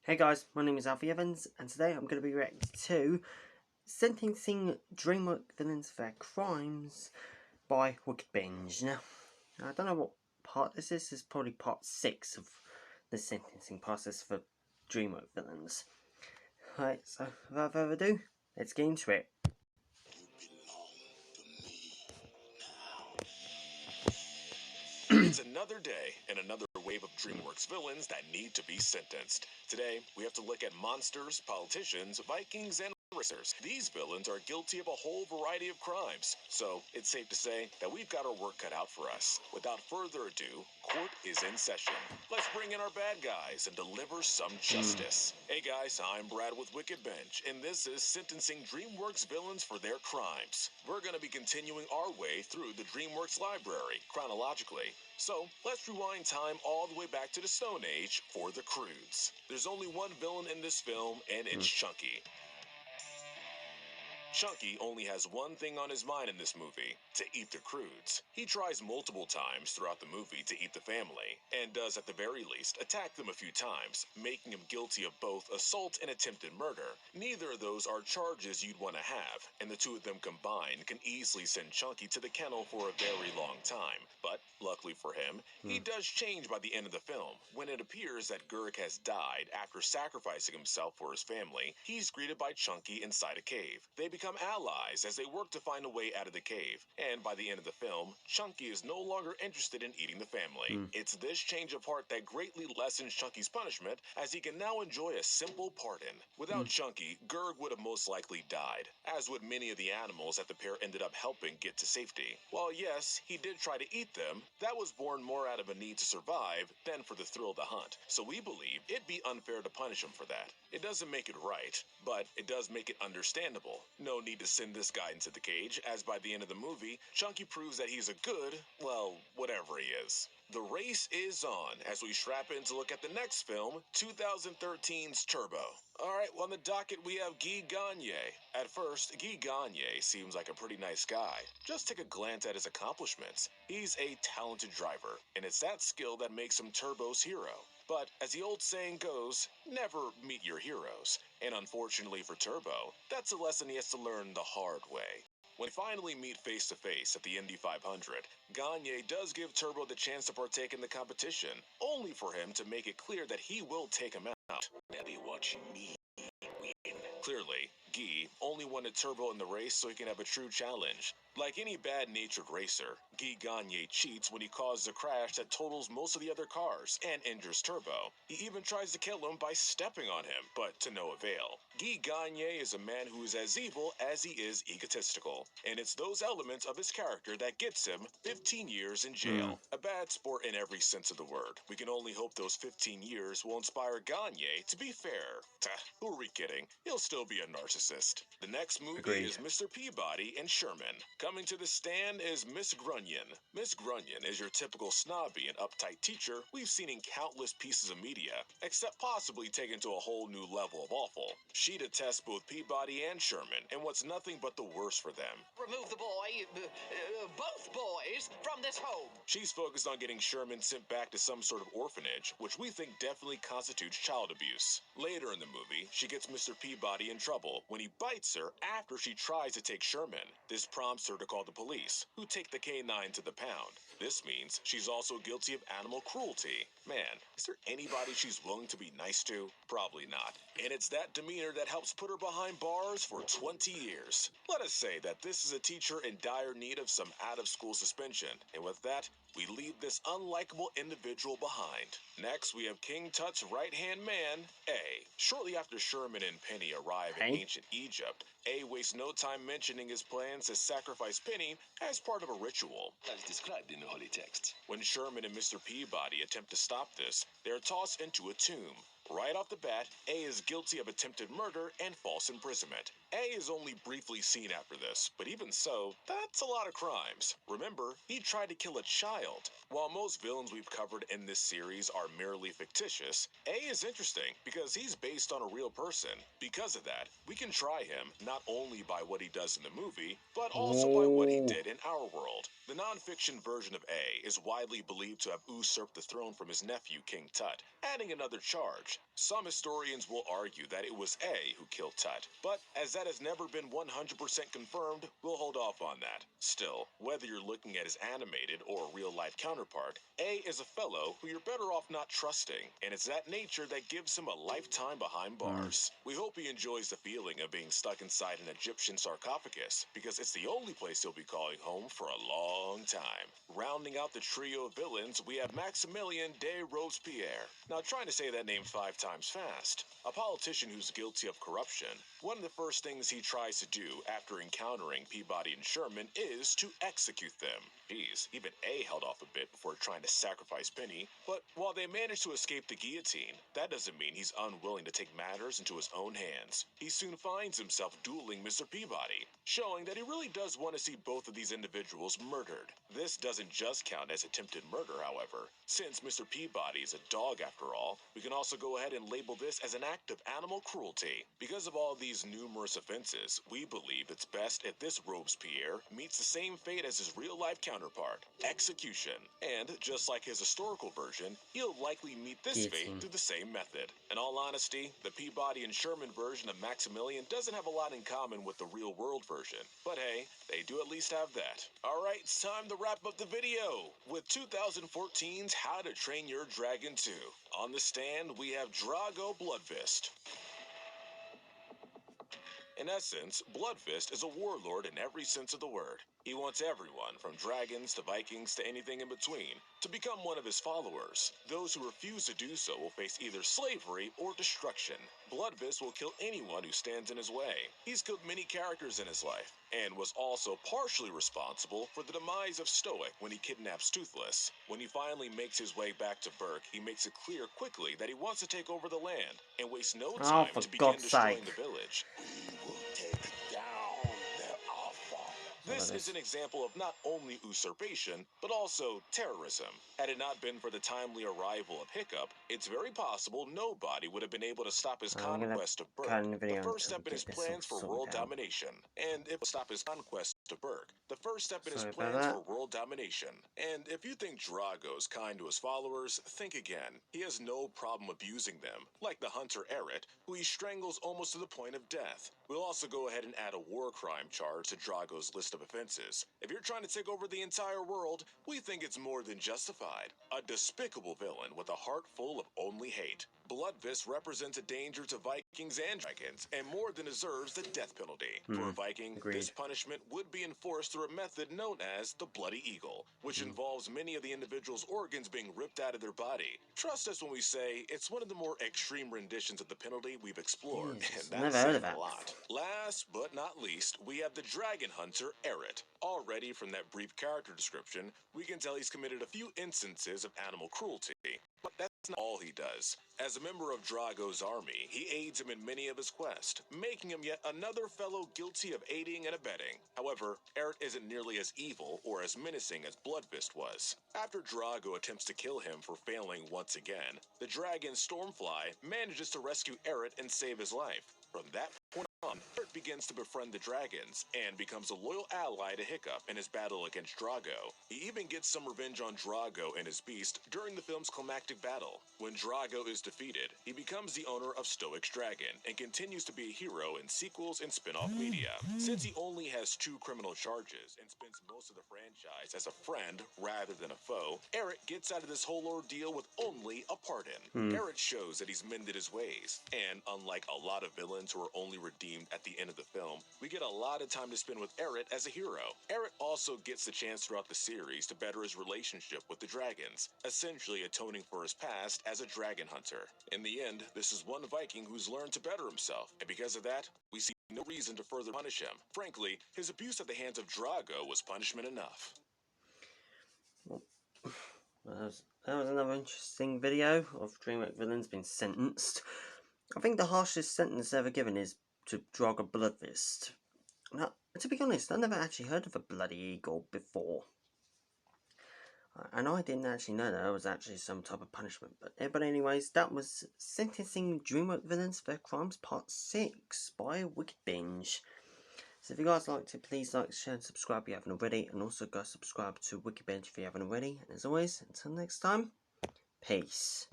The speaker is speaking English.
Hey guys, my name is Alfie Evans, and today I'm going to be reacting to Sentencing Dreamworks Villains for Their Crimes by Wickedbinge. Now, I don't know what part this is. This is probably part 6 of the sentencing process for Dreamworks villains. Alright, so without further ado, let's get into it. It's another day and another wave of Dreamworks villains that need to be sentenced. Today, we have to look at monsters, politicians, Vikings, and racers. These villains are guilty of a whole variety of crimes, so it's safe to say that we've got our work cut out for us. Without further ado, court is in session. Let's bring in our bad guys and deliver some justice. Hey guys, I'm Brad with Wickedbinge, and this is Sentencing Dreamworks Villains for Their Crimes. We're going to be continuing our way through the Dreamworks library, chronologically. So, let's rewind time all the way back to the Stone Age for the Croods. There's only one villain in this film, and it's Chunky. Chunky only has one thing on his mind in this movie: to eat the Croods. He tries multiple times throughout the movie to eat the family, and does at the very least attack them a few times, making him guilty of both assault and attempted murder. Neither of those are charges you'd want to have, and the two of them combined can easily send Chunky to the kennel for a very long time. But, luckily for him, he does change by the end of the film. When it appears that Gurk has died after sacrificing himself for his family, he's greeted by Chunky inside a cave. They become allies as they work to find a way out of the cave, and by the end of the film, Chunky is no longer interested in eating the family. It's this change of heart that greatly lessens Chunky's punishment, as he can now enjoy a simple pardon. Without Chunky, Gurg would have most likely died, as would many of the animals that the pair ended up helping get to safety. While yes, he did try to eat them, that was born more out of a need to survive than for the thrill of the hunt, so we believe it'd be unfair to punish him for that. It doesn't make it right, but it does make it understandable. No need to send this guy into the cage, as by the end of the movie, Chunky proves that he's a good, well, whatever he is. The race is on as we strap in to look at the next film, 2013's Turbo. Alright, on the docket we have Guy Gagne. At first, Guy Gagne seems like a pretty nice guy. Just take a glance at his accomplishments. He's a talented driver, and it's that skill that makes him Turbo's hero. But, as the old saying goes, never meet your heroes. And unfortunately for Turbo, that's a lesson he has to learn the hard way. When they finally meet face to face at the Indy 500, Gagne does give Turbo the chance to partake in the competition, only for him to make it clear that he will take him out. Now be watching me win. Clearly, Guy only wanted Turbo in the race so he can have a true challenge. Like any bad-natured racer, Guy Gagne cheats when he causes a crash that totals most of the other cars and injures Turbo. He even tries to kill him by stepping on him, but to no avail. Guy Gagne is a man who is as evil as he is egotistical, and it's those elements of his character that gets him 15 years in jail. A bad sport in every sense of the word. We can only hope those 15 years will inspire Gagne to be fair. Who are we kidding? He'll still be a narcissist. The next movie Agreed. is Mr. Peabody and Sherman. Coming to the stand is Miss Grunion. Miss Grunion is your typical snobby and uptight teacher we've seen in countless pieces of media, except possibly taken to a whole new level of awful. She detests both Peabody and Sherman, and wants nothing but the worst for them. Remove the both boys, from this home. She's focused on getting Sherman sent back to some sort of orphanage, which we think definitely constitutes child abuse. Later in the movie, she gets Mr. Peabody in trouble when he bites her after she tries to take Sherman. This prompts her to call the police, who take the canine to the pound. This means she's also guilty of animal cruelty. Man, is there anybody she's willing to be nice to? Probably not. And it's that demeanor that helps put her behind bars for 20 years. Let us say that this is a teacher in dire need of some out-of-school suspension, and with that, we leave this unlikable individual behind. Next, we have King Tut's right-hand man, A. Shortly after Sherman and Penny arrive in ancient Egypt, A wastes no time mentioning his plans to sacrifice Penny as part of a ritual, As described in the holy texts. when Sherman and Mr. Peabody attempt to stop this, they're tossed into a tomb. Right off the bat, A is guilty of attempted murder and false imprisonment. A is only briefly seen after this, but even so, that's a lot of crimes. Remember, he tried to kill a child. While most villains we've covered in this series are merely fictitious, A is interesting because he's based on a real person. Because of that, we can try him not only by what he does in the movie, but also by what he did in our world. The non-fiction version of A is widely believed to have usurped the throne from his nephew, King Tut, adding another charge. Some historians will argue that it was A who killed Tut, but as that has never been 100% confirmed, we'll hold off on that. Still, whether you're looking at his animated or real-life counterpart, A is a fellow who you're better off not trusting, and it's that nature that gives him a lifetime behind bars. We hope he enjoys the feeling of being stuck inside an Egyptian sarcophagus, because it's the only place he'll be calling home for a long time. Rounding out the trio of villains, we have Maximilien de Robespierre. Now, trying to say that name 5 times fast. A politician who's guilty of corruption. One of the first things he tries to do after encountering Peabody and Sherman is to execute them. Geez, even A held off a bit before trying to sacrifice Penny, but while they manage to escape the guillotine, that doesn't mean he's unwilling to take matters into his own hands. He soon finds himself dueling Mr. Peabody, showing that he really does want to see both of these individuals murdered. This doesn't just count as attempted murder, however. Since Mr. Peabody is a dog after all, we can also go ahead and label this as an act of animal cruelty. Because of all these numerous offenses, we believe it's best if this Robespierre meets the same fate as his real-life counterpart, execution. And just like his historical version, he'll likely meet this fate through the same method. In all honesty, the Peabody and Sherman version of Maximilian doesn't have a lot in common with the real-world version. But hey, they do at least have that. Alright, it's time to wrap up the video with 2014's How to Train Your Dragon 2. On the stand, we have Drago Bloodfist. In essence, Bloodfist is a warlord in every sense of the word. He wants everyone, from dragons to Vikings to anything in between, to become one of his followers. Those who refuse to do so will face either slavery or destruction. Bloodfist will kill anyone who stands in his way. He's killed many characters in his life, and was also partially responsible for the demise of Stoic when he kidnaps Toothless. When he finally makes his way back to Berk, he makes it clear quickly that he wants to take over the land, and wastes no time to begin destroying the village. We will take down their alpha. This is an example of not only usurpation, but also terrorism. Had it not been for the timely arrival of Hiccup, it's very possible nobody would have been able to stop his conquest of Berk, the first step in his plans for world domination. And if stop his conquest of Berk, the first step in his plans for world domination. And if you think Drago's kind to his followers, think again. He has no problem abusing them, like the hunter Eret, who he strangles almost to the point of death. We'll also go ahead and add a war crime charge to Drago's list of offenses. If you're trying to take over the entire world, we think it's more than justified. A despicable villain with a heart full of only hate. Bloodfist represents a danger to Vikings and dragons, and more than deserves the death penalty. For a Viking, this punishment would be enforced through a method known as the Bloody Eagle, which involves many of the individual's organs being ripped out of their body. Trust us when we say it's one of the more extreme renditions of the penalty we've explored, and that's saying a lot. Last but not least, we have the dragon hunter Eret. Already from that brief character description, we can tell he's committed a few instances of animal cruelty. But that's not all he does. As a member of Drago's army, he aids him in many of his quests, making him yet another fellow guilty of aiding and abetting. However, Eret isn't nearly as evil or as menacing as Bloodfist was. After Drago attempts to kill him for failing once again, the dragon Stormfly manages to rescue Eret and save his life. From that point on, Eret begins to befriend the dragons and becomes a loyal ally to Hiccup in his battle against Drago. He even gets some revenge on Drago and his beast during the film's climactic battle. When Drago is defeated, he becomes the owner of Stoic's dragon and continues to be a hero in sequels and spin-off media. Since he only has 2 criminal charges and spends most of the franchise as a friend rather than a foe, Eret gets out of this whole ordeal with only a pardon. Eret shows that he's mended his ways, and unlike a lot of villains who are only redeemed at the end of the film, we get a lot of time to spend with Eret as a hero. Eret also gets the chance throughout the series to better his relationship with the dragons, essentially atoning for his past as a dragon hunter. In the end, this is one Viking who's learned to better himself, and because of that, we see no reason to further punish him. Frankly, his abuse at the hands of Drago was punishment enough. Well, that was another interesting video of Dreamworks villains being sentenced. I think the harshest sentence ever given is to Drago Bloodfist. Now, to be honest, I never actually heard of a Bloody Eagle before. And I didn't actually know that was actually some type of punishment. But anyways, that was Sentencing Dreamworks Villains for Their Crimes Part 6 by Wickedbinge. So if you guys liked it, please like, share and subscribe if you haven't already, and also go subscribe to Wickedbinge if you haven't already. And as always, until next time, peace.